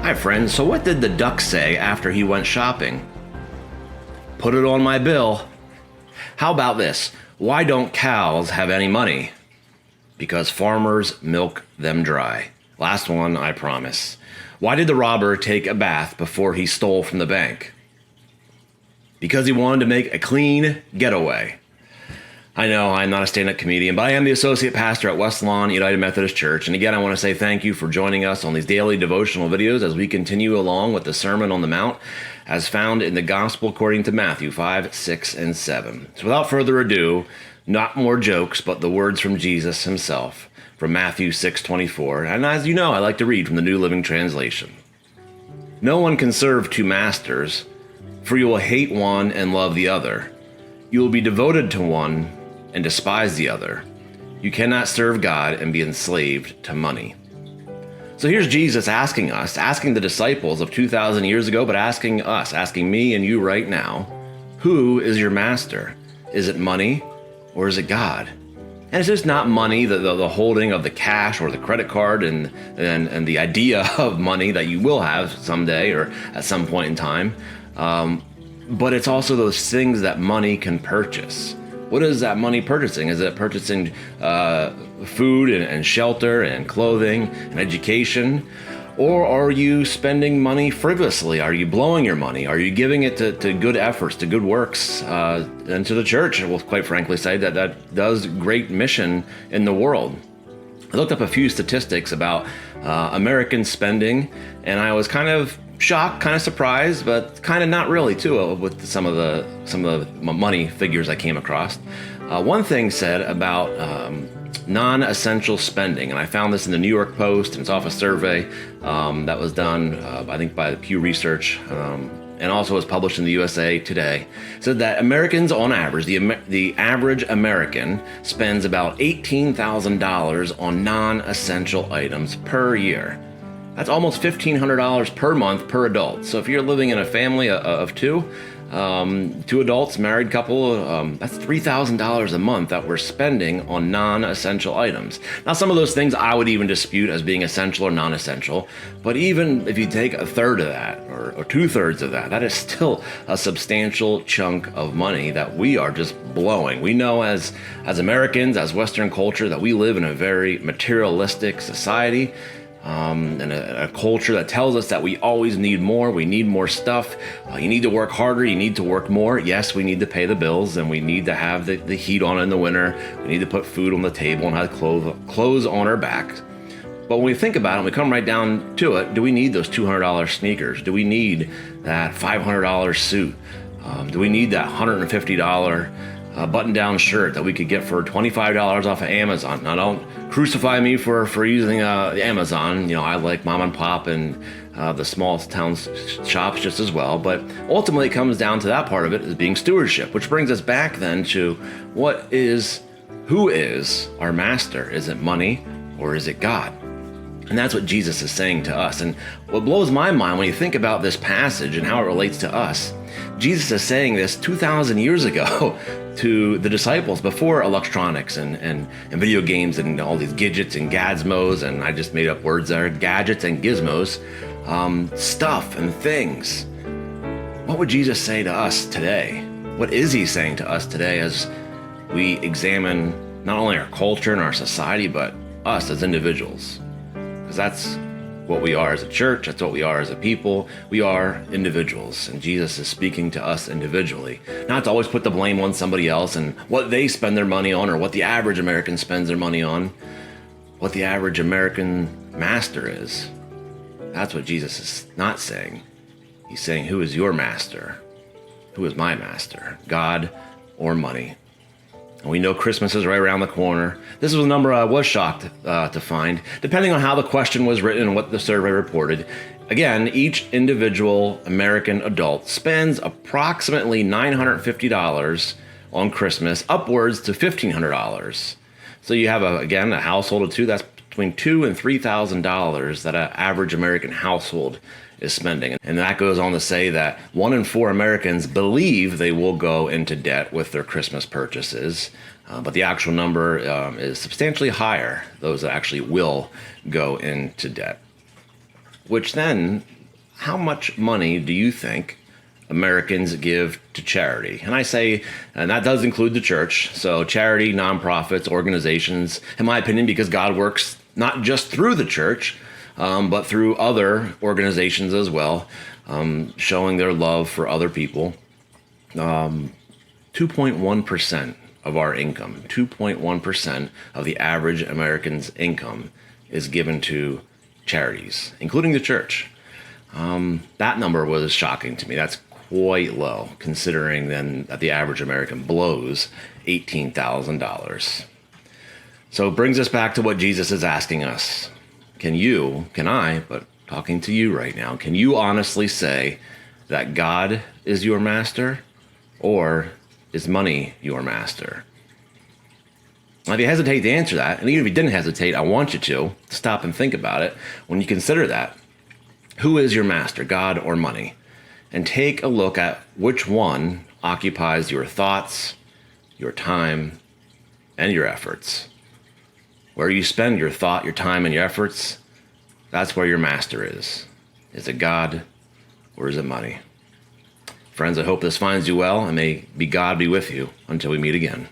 Hi, friends. So, what did the duck say after he went shopping? Put it on my bill. How about this? Why don't cows have any money? Because farmers milk them dry. Last one, I promise. Why did the robber take a bath before he stole from the bank? Because he wanted to make a clean getaway. I know I'm not a stand-up comedian, but I am the associate pastor at West Lawn United Methodist Church. And again, I want to say thank you for joining us on these daily devotional videos as we continue along with the Sermon on the Mount as found in the Gospel according to Matthew 5, 6, and 7. So without further ado, not more jokes, but the words from Jesus himself from Matthew 6:24. And as you know, I like to read from the New Living Translation. No one can serve two masters, for you will hate one and love the other. You will be devoted to one and despise the other. You cannot serve God and be enslaved to money. So here's Jesus asking the disciples of 2,000 years ago, but asking us, asking me and you right now, who is your master? Is it money or is it God? And it's just not money, the holding of the cash or the credit card and the idea of money that you will have someday or at some point in time. But it's also those things that money can purchase. What is that money purchasing? Is it purchasing food and shelter and clothing and education? Or are you spending money frivolously? Are you blowing your money? Are you giving it to good efforts, to good works, and to the church? I will quite frankly say that does great mission in the world. I looked up a few statistics about American spending, and I was kind of shocked, kind of surprised, but kind of not really too, with some of the money figures I came across. One thing said about non-essential spending, and I found this in the New York Post, and it's off a survey that was done, I think, by Pew Research, and also was published in the USA Today. Said that Americans, on average, the average American spends about $18,000 on non-essential items per year. That's almost $1,500 per month per adult. So if you're living in a family of two adults, married couple, that's $3,000 a month that we're spending on non-essential items. Now, some of those things I would even dispute as being essential or non-essential, but even if you take a third of that or two-thirds of that, that is still a substantial chunk of money that we are just blowing. We know as Americans, as Western culture, that we live in a very materialistic society. And a culture that tells us that we always need more, we need more stuff, you need to work harder, you need to work more. Yes, we need to pay the bills and we need to have the heat on in the winter, we need to put food on the table and have clothes on our backs. But when we think about it, we come right down to it, do we need those $200 sneakers? Do we need that $500 suit? Do we need that $150 button-down shirt that we could get for $25 off of Amazon? Now, don't crucify me for using Amazon. You know, I like mom and pop and the small town shops just as well. But ultimately, it comes down to that part of it as being stewardship, which brings us back then to who is our master? Is it money or is it God? And that's what Jesus is saying to us. And what blows my mind when you think about this passage and how it relates to us, Jesus is saying this 2,000 years ago to the disciples before electronics and video games and all these gadgets and gazmos, and I just made up words there, gadgets and gizmos, stuff and things. What would Jesus say to us today? What is he saying to us today as we examine not only our culture and our society, but us as individuals? Because that's what we are as a church, that's what we are as a people. We are individuals, and Jesus is speaking to us individually. Not to always put the blame on somebody else and what they spend their money on or what the average American spends their money on, what the average American master is. That's what Jesus is not saying. He's saying, who is your master? Who is my master? God or money? And we know Christmas is right around the corner. This was a number I was shocked to find, depending on how the question was written and what the survey reported. Again, each individual American adult spends approximately $950 on Christmas, upwards to $1,500. So you have, a household of two, that's between $2,000 and $3,000 that an average American household is spending. And that goes on to say that 1 in 4 Americans believe they will go into debt with their Christmas purchases, but the actual number is substantially higher, those that actually will go into debt. which then, how much money do you think Americans give to charity? And I say, and that does include the church. So charity, nonprofits, organizations, in my opinion, because God works not just through the church, but through other organizations as well, showing their love for other people. 2.1% of our income, 2.1% of the average American's income is given to charities, including the church. That number was shocking to me. That's quite low, considering then that the average American blows $18,000. So it brings us back to what Jesus is asking us. Can I, but talking to you right now, can you honestly say that God is your master, or is money your master? Now, if you hesitate to answer that, and even if you didn't hesitate, I want you to stop and think about it. When you consider that, who is your master, God or money? And take a look at which one occupies your thoughts, your time, and your efforts. Where you spend your thought, your time, and your efforts, that's where your master is. Is it God, or is it money? Friends, I hope this finds you well, and may God be with you until we meet again.